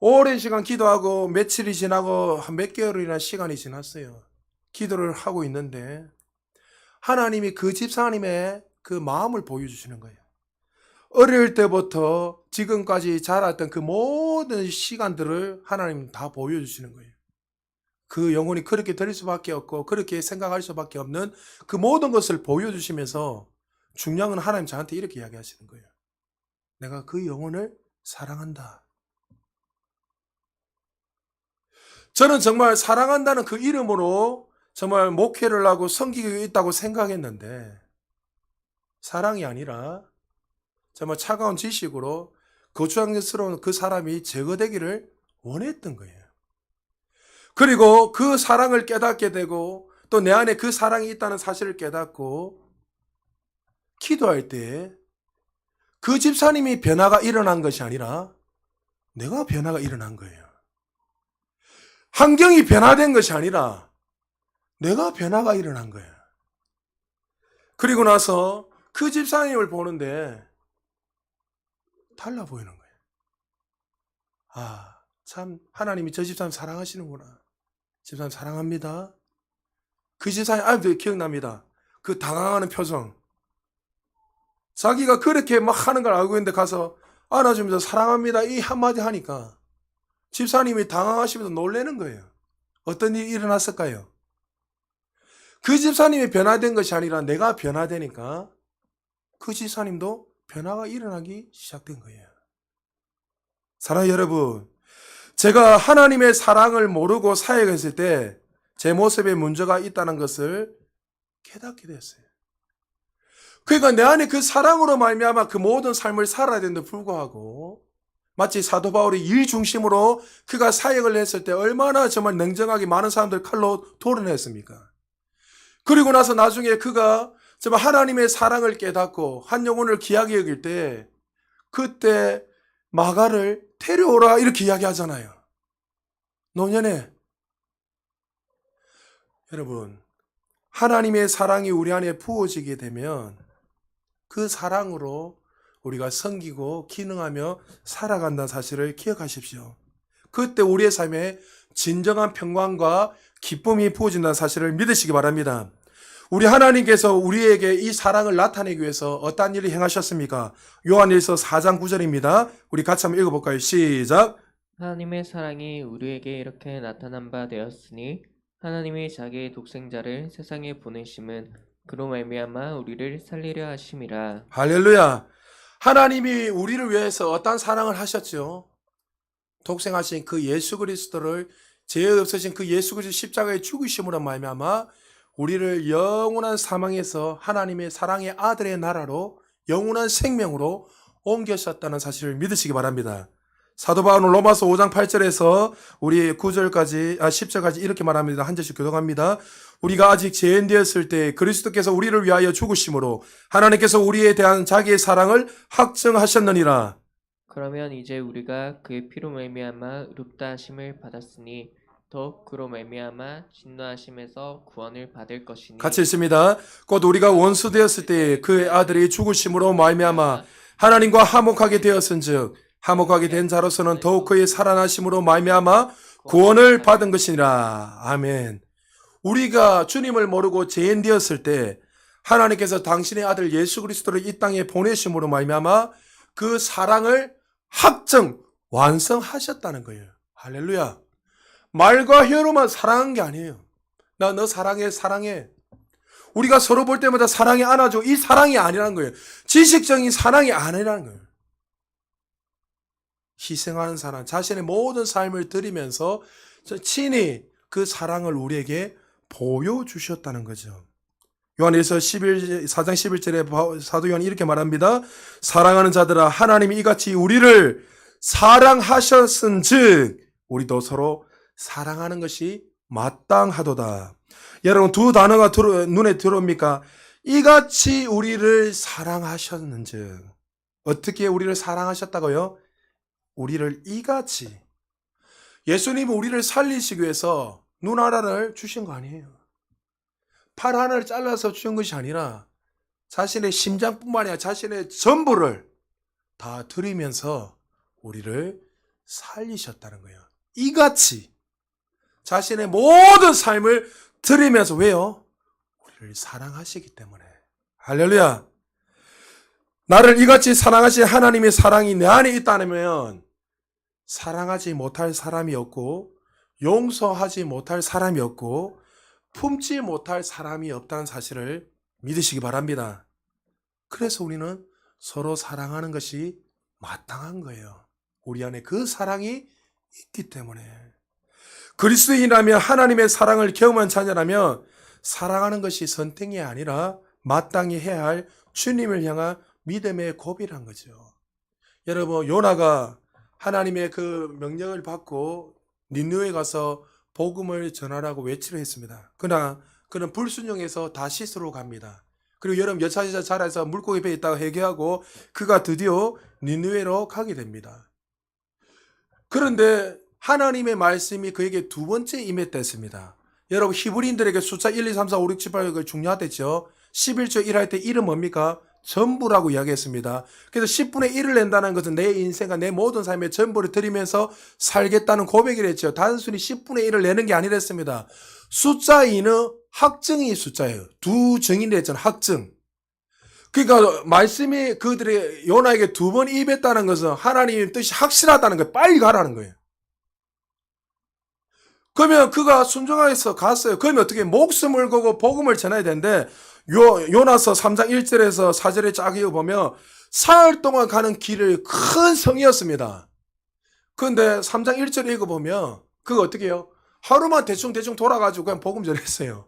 오랜 시간 기도하고 며칠이 지나고 한 몇 개월이나 시간이 지났어요. 기도를 하고 있는데 하나님이 그 집사님의 그 마음을 보여주시는 거예요. 어릴 때부터 지금까지 자랐던 그 모든 시간들을 하나님 다 보여주시는 거예요. 그 영혼이 그렇게 들릴 수밖에 없고 그렇게 생각할 수밖에 없는 그 모든 것을 보여주시면서 중요한 건 하나님 저한테 이렇게 이야기하시는 거예요. 내가 그 영혼을 사랑한다. 저는 정말 사랑한다는 그 이름으로 정말 목회를 하고 섬기고 있다고 생각했는데 사랑이 아니라 정말 차가운 지식으로 거추장스러운 그 사람이 제거되기를 원했던 거예요. 그리고 그 사랑을 깨닫게 되고 또 내 안에 그 사랑이 있다는 사실을 깨닫고 기도할 때 그 집사님이 변화가 일어난 것이 아니라 내가 변화가 일어난 거예요. 환경이 변화된 것이 아니라 내가 변화가 일어난 거예요. 그리고 나서 그 집사님을 보는데 달라 보이는 거예요. 아, 참 하나님이 저 집사람 사랑하시는구나. 집사람 사랑합니다. 그 집사님 아직도 기억납니다. 그 당황하는 표정. 자기가 그렇게 막 하는 걸 알고 있는데 가서 안아주면서 사랑합니다 이 한마디 하니까 집사님이 당황하시면서 놀라는 거예요. 어떤 일이 일어났을까요? 그 집사님이 변화된 것이 아니라 내가 변화되니까 그 집사님도 변화가 일어나기 시작된 거예요. 사랑하는 여러분, 제가 하나님의 사랑을 모르고 사역했을 때 제 모습에 문제가 있다는 것을 깨닫게 됐어요. 그러니까 내 안에 그 사랑으로 말미암아 그 모든 삶을 살아야 되는데 불구하고 마치 사도 바울이 일 중심으로 그가 사역을 했을 때 얼마나 정말 냉정하게 많은 사람들 칼로 도려냈습니까? 그리고 나서 나중에 그가 정말 하나님의 사랑을 깨닫고 한 영혼을 귀하게 여길 때 그때 마가를 데려오라 이렇게 이야기하잖아요. 노년에 여러분, 하나님의 사랑이 우리 안에 부어지게 되면 그 사랑으로 우리가 섬기고 기능하며 살아간다는 사실을 기억하십시오. 그때 우리의 삶에 진정한 평강과 기쁨이 부어진다는 사실을 믿으시기 바랍니다. 우리 하나님께서 우리에게 이 사랑을 나타내기 위해서 어떠한 일을 행하셨습니까? 요한일서 4장 9절입니다. 우리 같이 한번 읽어볼까요? 시작. 하나님의 사랑이 우리에게 이렇게 나타난 바 되었으니 하나님이 자기의 독생자를 세상에 보내심은 그로 말미암아 우리를 살리려 하심이라. 할렐루야. 하나님이 우리를 위해서 어떤 사랑을 하셨죠? 독생하신 그 예수 그리스도를 죄 없으신 그 예수 그리스도 십자가에 죽으심으로 말미암아 우리를 영원한 사망에서 하나님의 사랑의 아들의 나라로 영원한 생명으로 옮겨셨다는 사실을 믿으시기 바랍니다. 사도 바울은 로마서 5장 8절에서 우리 9절까지 10절까지 이렇게 말합니다. 한 절씩 교독합니다. 우리가 아직 죄인 되었을 때 그리스도께서 우리를 위하여 죽으심으로 하나님께서 우리에 대한 자기의 사랑을 확증하셨느니라. 그러면 이제 우리가 그의 피로 말미암아 의롭다 하심을 받았으니 더욱 그로 말미암아 진노하심에서 구원을 받을 것이니. 같이 읽습니다. 곧 우리가 원수 되었을 때 그의 아들이 죽으심으로 말미암아 하나님과 화목하게 되었은즉 화목하게 된 자로서는 더욱 그의 살아나심으로 말미암아 구원을 받은 것이니라. 아멘. 우리가 주님을 모르고 죄인 되었을 때 하나님께서 당신의 아들 예수 그리스도를 이 땅에 보내심으로 말미암아 그 사랑을 확정 완성하셨다는 거예요. 할렐루야. 말과 혀로만 사랑한 게 아니에요. 나 너 사랑해 사랑해. 우리가 서로 볼 때마다 사랑이 안아줘. 이 사랑이 아니라는 거예요. 지식적인 사랑이 아니라는 거예요. 희생하는 사랑, 자신의 모든 삶을 드리면서 친히 그 사랑을 우리에게 보여주셨다는 거죠. 요한일서 4장 11절에 사도 요한이 이렇게 말합니다. 사랑하는 자들아 하나님이 이같이 우리를 사랑하셨은즉 우리도 서로 사랑하는 것이 마땅하도다. 여러분 두 단어가 눈에 들어옵니까? 이같이 우리를 사랑하셨는즉. 어떻게 우리를 사랑하셨다고요? 우리를 이같이. 예수님은 우리를 살리시기 위해서 눈 하나를 주신 거 아니에요. 팔 하나를 잘라서 주신 것이 아니라 자신의 심장뿐만 아니라 자신의 전부를 다 드리면서 우리를 살리셨다는 거예요. 이같이 자신의 모든 삶을 드리면서. 왜요? 우리를 사랑하시기 때문에. 할렐루야. 나를 이같이 사랑하신 하나님의 사랑이 내 안에 있다면 사랑하지 못할 사람이 없고 용서하지 못할 사람이 없고 품지 못할 사람이 없다는 사실을 믿으시기 바랍니다. 그래서 우리는 서로 사랑하는 것이 마땅한 거예요. 우리 안에 그 사랑이 있기 때문에. 그리스도인이라면 하나님의 사랑을 경험한 자녀라면 사랑하는 것이 선택이 아니라 마땅히 해야 할 주님을 향한 믿음의 고백이란 거죠. 여러분 요나가 하나님의 그 명령을 받고 니느웨에 가서 복음을 전하라고 외치려 했습니다. 그러나 그는 불순종해서 다시스로 갑니다. 그리고 여름 여차저차 자라서 물고기 배에 있다가 해교하고 그가 드디어 니느웨로 가게 됩니다. 그런데 하나님의 말씀이 그에게 두 번째 임했댔습니다. 여러분 히브리인들에게 숫자 1, 2, 3, 4, 5, 6, 7, 8 중요하댔죠. 11조 1할 때 1은 뭡니까? 전부라고 이야기했습니다. 그래서 10분의 1을 낸다는 것은 내 인생과 내 모든 삶의 전부를 드리면서 살겠다는 고백을 했죠. 단순히 10분의 1을 내는 게 아니랬습니다. 숫자 2는 학증이 숫자예요. 두 증인이 했잖아요. 학증. 그러니까 말씀이 그들의 요나에게 두 번 임했다는 것은 하나님의 뜻이 확실하다는 거예요. 빨리 가라는 거예요. 그러면 그가 순종해서 갔어요. 그러면 어떻게 목숨을 걸고 복음을 전해야 되는데 요나서 3장 1절에서 4절에 쫙 읽어보면 사흘 동안 가는 길을 큰 성이었습니다. 그런데 3장 1절 읽어보면 그거 어떻게 해요? 하루만 대충 돌아가지고 그냥 복음 전했어요.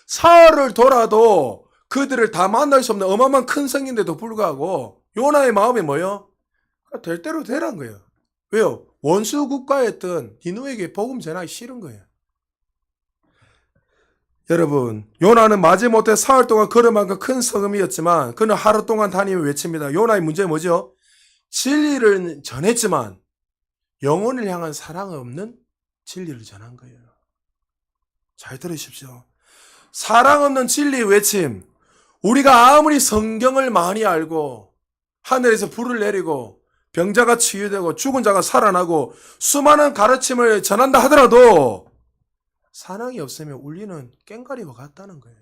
사흘을 돌아도 그들을 다 만날 수 없는 어마어마한 큰 성인데도 불구하고 요나의 마음이 뭐예요? 될 대로 되란 거예요. 왜요? 원수 국가였던 니누에게 복음 전하기 싫은 거예요. 여러분, 요나는 마지못해 사흘 동안 걸을 만큼 큰 성음이었지만 그는 하루 동안 다니며 외칩니다. 요나의 문제는 뭐죠? 진리를 전했지만 영혼을 향한 사랑 없는 진리를 전한 거예요. 잘 들으십시오. 사랑 없는 진리 외침. 우리가 아무리 성경을 많이 알고 하늘에서 불을 내리고 병자가 치유되고 죽은 자가 살아나고 수많은 가르침을 전한다 하더라도 사랑이 없으면 울리는 꽹과리와 같다는 거예요.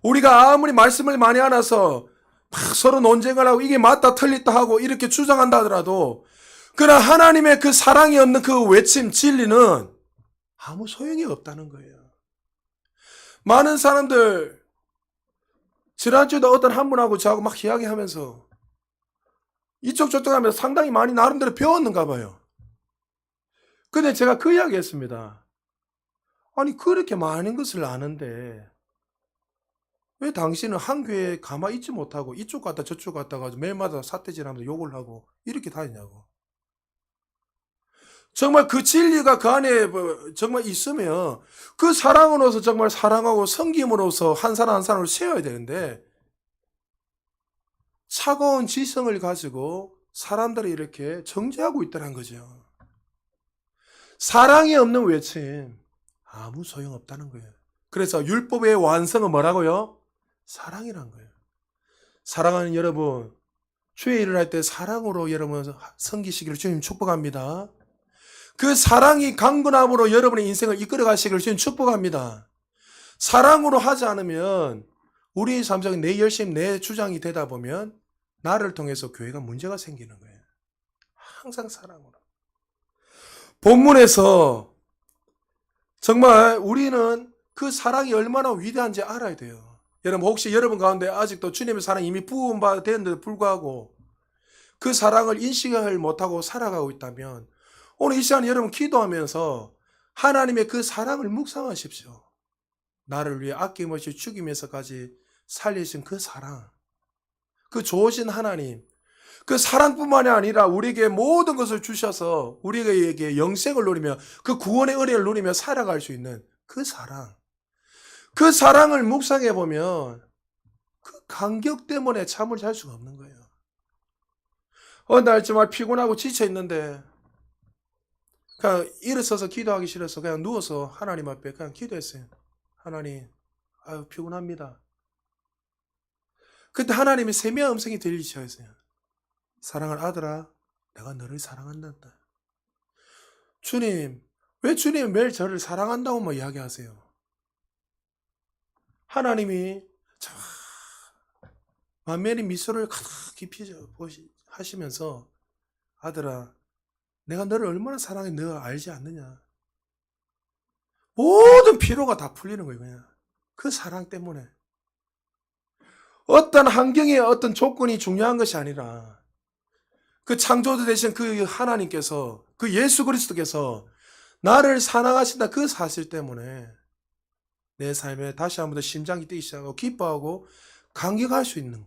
우리가 아무리 말씀을 많이 알아서 막 서로 논쟁을 하고 이게 맞다 틀리다 하고 이렇게 주장한다 하더라도 그러나 하나님의 그 사랑이 없는 그 외침 진리는 아무 소용이 없다는 거예요. 많은 사람들 지난주에도 어떤 한 분하고 저하고 막 이야기하면서 이쪽 저쪽 하면서 상당히 많이 나름대로 배웠는가 봐요. 근데 제가 그 이야기 했습니다. 아니 그렇게 많은 것을 아는데 왜 당신은 한 교회에 가만히 있지 못하고 이쪽 갔다 저쪽 갔다 가지고 매일마다 사태질하면서 욕을 하고 이렇게 다니냐고. 정말 그 진리가 그 안에 정말 있으면 그 사랑으로서 정말 사랑하고 섬김으로써 한 사람 한 사람을 세워야 되는데 차가운 지성을 가지고 사람들을 이렇게 정죄하고 있다는 거죠. 사랑이 없는 외침 아무 소용없다는 거예요. 그래서 율법의 완성은 뭐라고요? 사랑이란 거예요. 사랑하는 여러분, 주의 일을 할 때 사랑으로 여러분 섬기시기를 주님 축복합니다. 그 사랑이 강건함으로 여러분의 인생을 이끌어 가시기를 주님 축복합니다. 사랑으로 하지 않으면 우리 삶 속에 내 열심, 내 주장이 되다 보면 나를 통해서 교회가 문제가 생기는 거예요. 항상 사랑으로. 본문에서 정말 우리는 그 사랑이 얼마나 위대한지 알아야 돼요. 여러분 혹시 여러분 가운데 아직도 주님의 사랑이 이미 부은 바 되었는데도 불구하고 그 사랑을 인식을 못하고 살아가고 있다면 오늘 이 시간 여러분 기도하면서 하나님의 그 사랑을 묵상하십시오. 나를 위해 아낌없이 죽이면서까지 살리신 그 사랑, 그 좋으신 하나님, 그 사랑뿐만이 아니라 우리에게 모든 것을 주셔서 우리에게 영생을 누리며 그 구원의 은혜를 누리며 살아갈 수 있는 그 사랑, 그 사랑을 묵상해 보면 그 간격 때문에 잠을 잘 수가 없는 거예요. 날 정말 피곤하고 지쳐 있는데 그냥 일어서서 기도하기 싫어서 그냥 누워서 하나님 앞에 그냥 기도했어요. 하나님, 아유 피곤합니다. 그때 하나님의 세미한 음성이 들리기 시작했어요. 사랑하는 아들아, 내가 너를 사랑한단다. 주님, 왜 주님 매일 저를 사랑한다고만 이야기하세요? 하나님이 참 만면의 미소를 가득 깊이 하시면서 아들아, 내가 너를 얼마나 사랑해 너가 알지 않느냐. 모든 피로가 다 풀리는 거예요. 그냥 그 사랑 때문에. 어떤 환경의 어떤 조건이 중요한 것이 아니라 그 창조주 되신 그 하나님께서 그 예수 그리스도께서 나를 사랑하신다 그 사실 때문에 내 삶에 다시 한번 더 심장이 뛰기 시작하고 기뻐하고 감격할 수 있는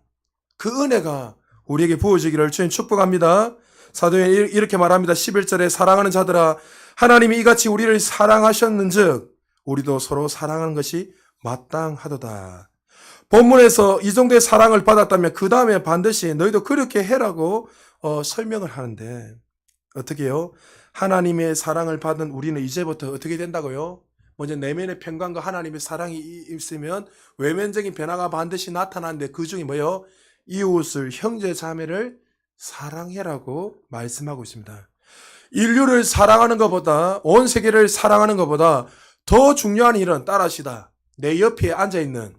그 은혜가 우리에게 부어지기를 주님 축복합니다. 사도행전 이렇게 말합니다. 11절에 사랑하는 자들아 하나님이 이같이 우리를 사랑하셨는즉 우리도 서로 사랑하는 것이 마땅하도다. 본문에서 이 정도의 사랑을 받았다면 그 다음에 반드시 너희도 그렇게 해라고 설명을 하는데 어떻게 해요? 하나님의 사랑을 받은 우리는 이제부터 어떻게 된다고요? 먼저 내면의 평강과 하나님의 사랑이 있으면 외면적인 변화가 반드시 나타나는데 그 중에 뭐요? 이웃을 형제 자매를 사랑해라고 말씀하고 있습니다. 인류를 사랑하는 것보다 온 세계를 사랑하는 것보다 더 중요한 일은 따라하시다. 내 옆에 앉아있는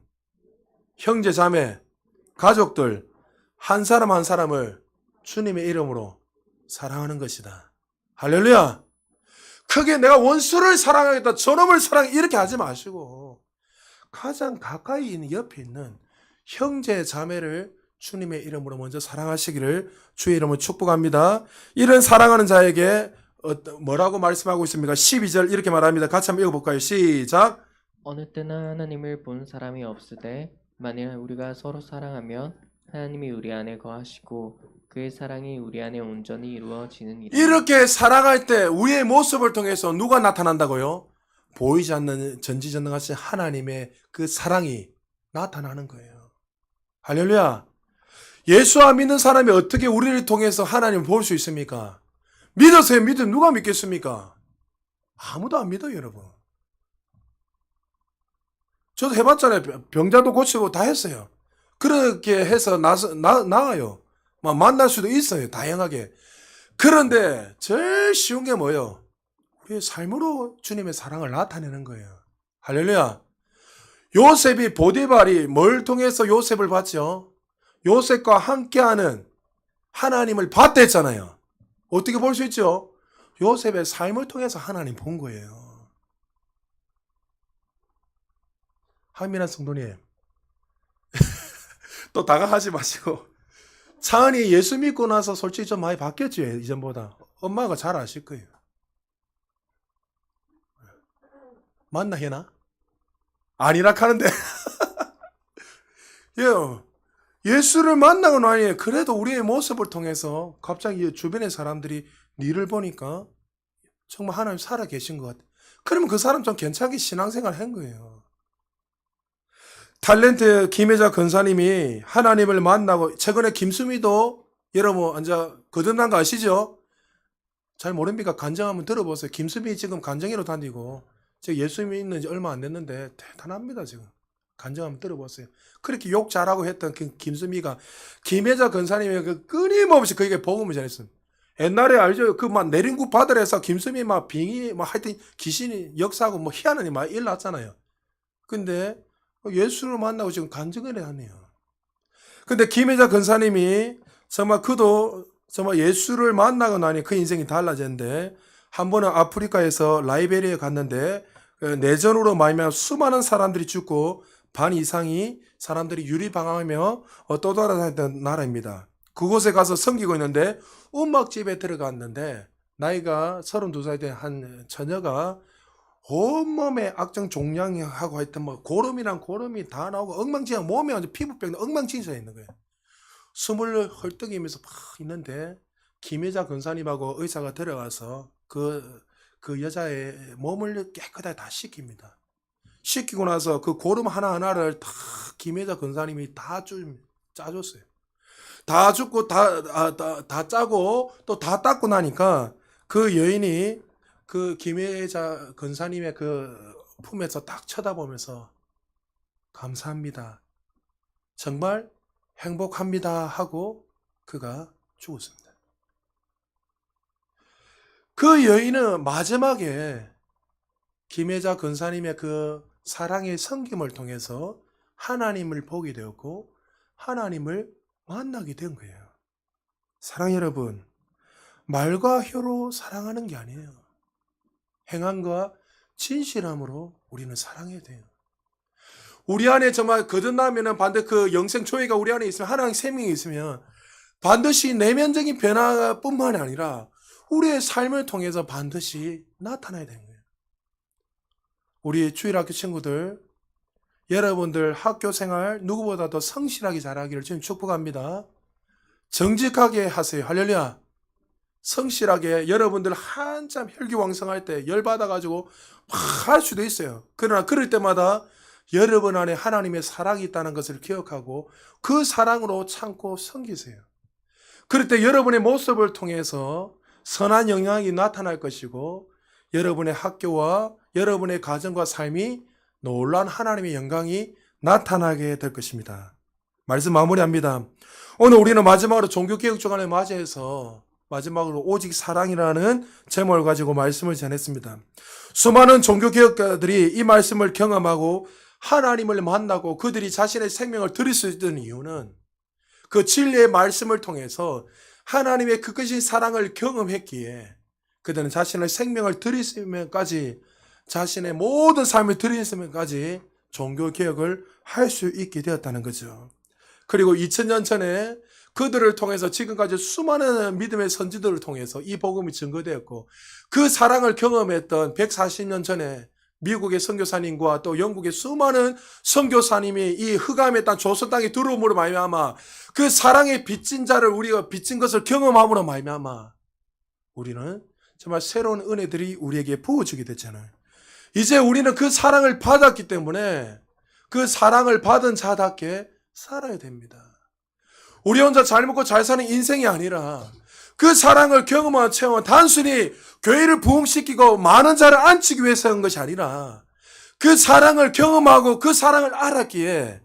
형제 자매 가족들 한 사람 한 사람을 주님의 이름으로 사랑하는 것이다. 할렐루야. 크게 내가 원수를 사랑하겠다 저놈을 사랑해 이렇게 하지 마시고 가장 가까이 있는 옆에 있는 형제 자매를 주님의 이름으로 먼저 사랑하시기를 주의 이름으로 축복합니다. 이런 사랑하는 자에게 뭐라고 말씀하고 있습니까? 12절 이렇게 말합니다. 같이 한번 읽어볼까요? 시작. 어느 때나 하나님을 본 사람이 없으되 만일 우리가 서로 사랑하면 하나님이 우리 안에 거하시고 그의 사랑이 우리 안에 온전히 이루어지느니라. 이렇게 사랑할 때 우리의 모습을 통해서 누가 나타난다고요? 보이지 않는 전지전능하신 하나님의 그 사랑이 나타나는 거예요. 할렐루야. 예수와 믿는 사람이 어떻게 우리를 통해서 하나님을 볼 수 있습니까? 믿으세요. 믿으면 누가 믿겠습니까? 아무도 안 믿어요, 여러분. 저도 해봤잖아요. 병자도 고치고 다 했어요. 그렇게 해서 나아요. 만날 수도 있어요. 다양하게. 그런데 제일 쉬운 게 뭐예요? 우리의 삶으로 주님의 사랑을 나타내는 거예요. 할렐루야. 요셉이 보디발이 뭘 통해서 요셉을 봤죠? 요셉과 함께하는 하나님을 봤다 했잖아요. 어떻게 볼 수 있죠? 요셉의 삶을 통해서 하나님 본 거예요. 한민한 성도님 또 다가가지 마시고 차은이 예수 믿고 나서 솔직히 좀 많이 바뀌었죠. 이전보다. 엄마가 잘 아실 거예요. 맞나 해나? 아니라 하는데 예수를 만나고 나니 그래도 우리의 모습을 통해서 갑자기 주변의 사람들이 니를 보니까 정말 하나님 살아 계신 것 같아. 그러면 그 사람 좀 괜찮게 신앙생활 한 거예요. 탤런트 김혜자 권사님이 하나님을 만나고 최근에 김수미도 여러분 앉아 거듭난 거 아시죠? 잘 모릅니까? 간증 한번 들어보세요. 김수미 지금 간증회로 다니고 저 예수 믿는 지 얼마 안 됐는데 대단합니다. 지금 간증 한번 들어보세요. 그렇게 욕 잘하고 했던 그 김수미가 김혜자 권사님의 그 끊임없이 그에게 복음을 전했습니다. 옛날에 알죠? 그 막 내린국 바다에서 김수미 막 빙이 막 하여튼 귀신이 역사하고 뭐 희한한 일이 막 일어났잖아요. 근데 예수를 만나고 지금 간증을 하네요. 근데 김혜자 권사님이 정말 그도 정말 예수를 만나고 나니 그 인생이 달라졌는데 한 번은 아프리카에서 라이베리아에 갔는데 내전으로 말미암아 수많은 사람들이 죽고 반 이상이 사람들이 유리방황하며 떠돌아다니던 나라입니다. 그곳에 가서 섬기고 있는데 음악집에 들어갔는데 나이가 32살 된 한 처녀가 온몸에 악정 종양하고 하여튼 뭐 고름이랑 고름이 다 나오고 엉망진창 몸에 완전 피부병 엉망진창 있는 거예요. 숨을 헐떡이면서 막 있는데 김혜자 권사님하고 의사가 들어가서 그 여자의 몸을 깨끗하게 다 씻깁니다. 씻기고 나서 그 고름 하나하나를 다 김혜자 권사님이 다 짜줬어요. 다 줍고 다 짜고 또 다 닦고 나니까 그 여인이 그 김혜자 권사님의 그 품에서 딱 쳐다보면서 감사합니다. 정말 행복합니다 하고 그가 죽었습니다. 그 여인은 마지막에 김혜자 권사님의 그 사랑의 섬김을 통해서 하나님을 보게 되었고 하나님을 만나게 된 거예요. 사랑 여러분, 말과 혀로 사랑하는 게 아니에요. 행함과 진실함으로 우리는 사랑해야 돼요. 우리 안에 정말 거듭나면은 반드시 그 영생 조회가 우리 안에 있으면 하나님 생명이 있으면 반드시 내면적인 변화뿐만 아니라 우리의 삶을 통해서 반드시 나타나야 되는 거예요. 우리 주일학교 친구들, 여러분들 학교 생활 누구보다도 성실하게 잘하기를 주님 축복합니다. 정직하게 하세요. 할렐루야. 성실하게 여러분들 한참 혈기왕성할 때 열받아가지고 막 할 수도 있어요. 그러나 그럴 때마다 여러분 안에 하나님의 사랑이 있다는 것을 기억하고 그 사랑으로 참고 섬기세요. 그럴 때 여러분의 모습을 통해서 선한 영향이 나타날 것이고 여러분의 학교와 여러분의 가정과 삶이 놀라운 하나님의 영광이 나타나게 될 것입니다. 말씀 마무리합니다. 오늘 우리는 마지막으로 종교개혁 주간을 맞이해서 마지막으로 오직 사랑이라는 제목을 가지고 말씀을 전했습니다. 수많은 종교개혁가들이 이 말씀을 경험하고 하나님을 만나고 그들이 자신의 생명을 드릴 수 있는 이유는 그 진리의 말씀을 통해서 하나님의 그 크신 사랑을 경험했기에 그들은 자신의 생명을 드리시면까지 자신의 모든 삶을 드리시면까지 종교개혁을 할 수 있게 되었다는 거죠. 그리고 2000년 전에 그들을 통해서 지금까지 수많은 믿음의 선지들을 통해서 이 복음이 증거되었고 그 사랑을 경험했던 140년 전에 미국의 선교사님과 또 영국의 수많은 선교사님이 이 흑암의 땅 조선 땅에 들어옴으로 말미암아 그 사랑의 빚진 자를 우리가 빚진 것을 경험함으로 말미암아 우리는 정말 새로운 은혜들이 우리에게 부어지게 됐잖아요. 이제 우리는 그 사랑을 받았기 때문에 그 사랑을 받은 자답게 살아야 됩니다. 우리 혼자 잘 먹고 잘 사는 인생이 아니라 그 사랑을 경험한 체험은 단순히 교회를 부흥시키고 많은 자를 앉히기 위해서 한 것이 아니라 그 사랑을 경험하고 그 사랑을 알았기에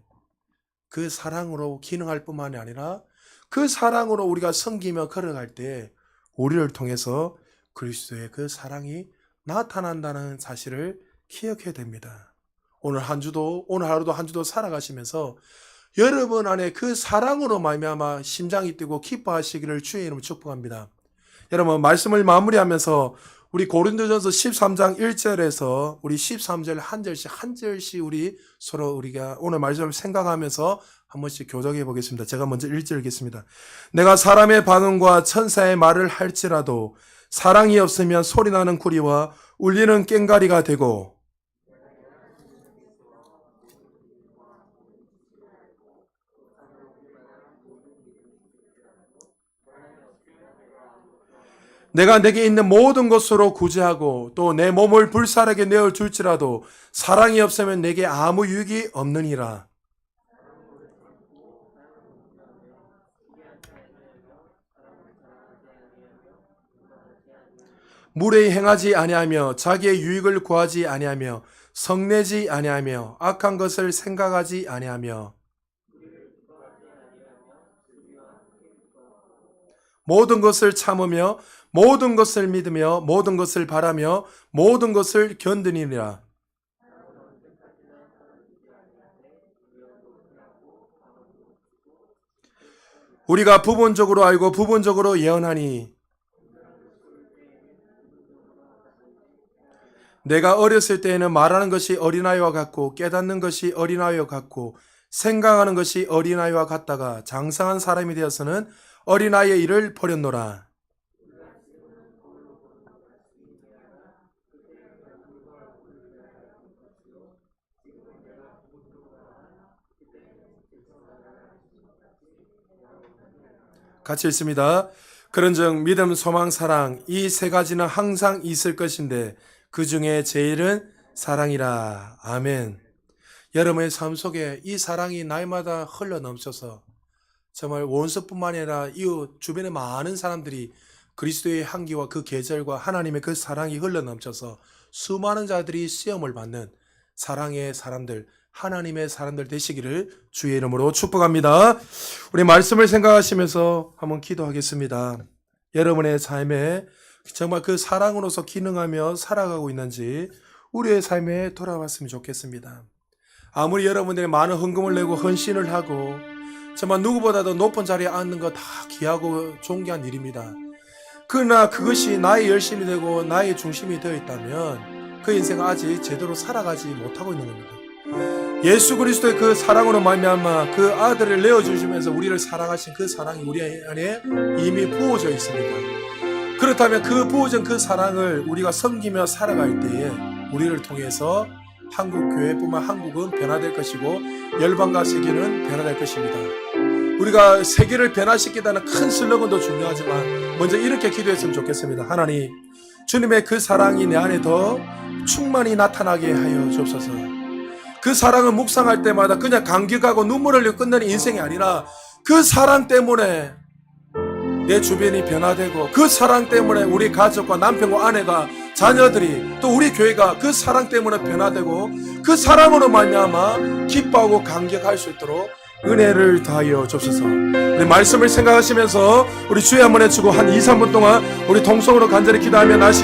그 사랑으로 기능할 뿐만이 아니라 그 사랑으로 우리가 섬기며 걸어갈 때 우리를 통해서 그리스도의 그 사랑이 나타난다는 사실을 기억해야 됩니다. 오늘 하루도 한 주도 살아가시면서 여러분 안에 그 사랑으로 말미암아 심장이 뛰고 기뻐하시기를 주의 이름으로 축복합니다. 여러분 말씀을 마무리하면서 우리 고린도전서 13장 1절에서 우리 13절 한 절씩 우리 서로 우리가 오늘 말씀을 생각하면서 한 번씩 교정해 보겠습니다. 제가 먼저 1절 읽겠습니다. 내가 사람의 반응과 천사의 말을 할지라도 사랑이 없으면 소리나는 구리와 울리는 꽹과리가 되고 내가 내게 있는 모든 것으로 구제하고 또 내 몸을 불살에게 내어줄지라도 사랑이 없으면 내게 아무 유익이 없느니라. 무례히 행하지 아니하며 자기의 유익을 구하지 아니하며 성내지 아니하며 악한 것을 생각하지 아니하며 모든 것을 참으며 모든 것을 믿으며 모든 것을 바라며 모든 것을 견디니라. 우리가 부분적으로 알고 부분적으로 예언하니 내가 어렸을 때에는 말하는 것이 어린아이와 같고 깨닫는 것이 어린아이와 같고 생각하는 것이 어린아이와 같다가 장성한 사람이 되어서는 어린아이의 일을 버렸노라. 같이 읽습니다. 그런즉 믿음, 소망, 사랑 이 세 가지는 항상 있을 것인데 그 중에 제일은 사랑이라. 아멘. 여러분의 삶 속에 이 사랑이 날마다 흘러넘쳐서 정말 원수뿐만 아니라 이웃 주변의 많은 사람들이 그리스도의 향기와 그 계절과 하나님의 그 사랑이 흘러넘쳐서 수많은 자들이 시험을 받는 사랑의 사람들, 하나님의 사람들 되시기를 주의 이름으로 축복합니다. 우리 말씀을 생각하시면서 한번 기도하겠습니다. 여러분의 삶에 정말 그 사랑으로서 기능하며 살아가고 있는지 우리의 삶에 돌아왔으면 좋겠습니다. 아무리 여러분들이 많은 헌금을 내고 헌신을 하고 정말 누구보다도 높은 자리에 앉는 거 다 귀하고 존귀한 일입니다. 그러나 그것이 나의 열심이 되고 나의 중심이 되어 있다면 그 인생은 아직 제대로 살아가지 못하고 있는 겁니다. 예수 그리스도의 그 사랑으로 말미암아 그 아들을 내어주시면서 우리를 사랑하신 그 사랑이 우리 안에 이미 부어져 있습니다. 그렇다면 그 부어진 그 사랑을 우리가 섬기며 살아갈 때에 우리를 통해서 한국교회뿐만 한국은 변화될 것이고 열방과 세계는 변화될 것입니다. 우리가 세계를 변화시키다는 큰 슬로건도 중요하지만 먼저 이렇게 기도했으면 좋겠습니다. 하나님, 주님의 그 사랑이 내 안에 더 충만히 나타나게 하여 주옵소서. 그 사랑을 묵상할 때마다 그냥 감격하고 눈물을 흘리고 끝내는 인생이 아니라 그 사랑 때문에 내 주변이 변화되고 그 사랑 때문에 우리 가족과 남편과 아내가 자녀들이 또 우리 교회가 그 사랑 때문에 변화되고 그 사랑으로 말미암아 기뻐하고 감격할 수 있도록 은혜를 다하여 주옵소서. 우리 말씀을 생각하시면서 우리 주의 한번 해주고 한 2, 3분 동안 우리 동성으로 간절히 기도하며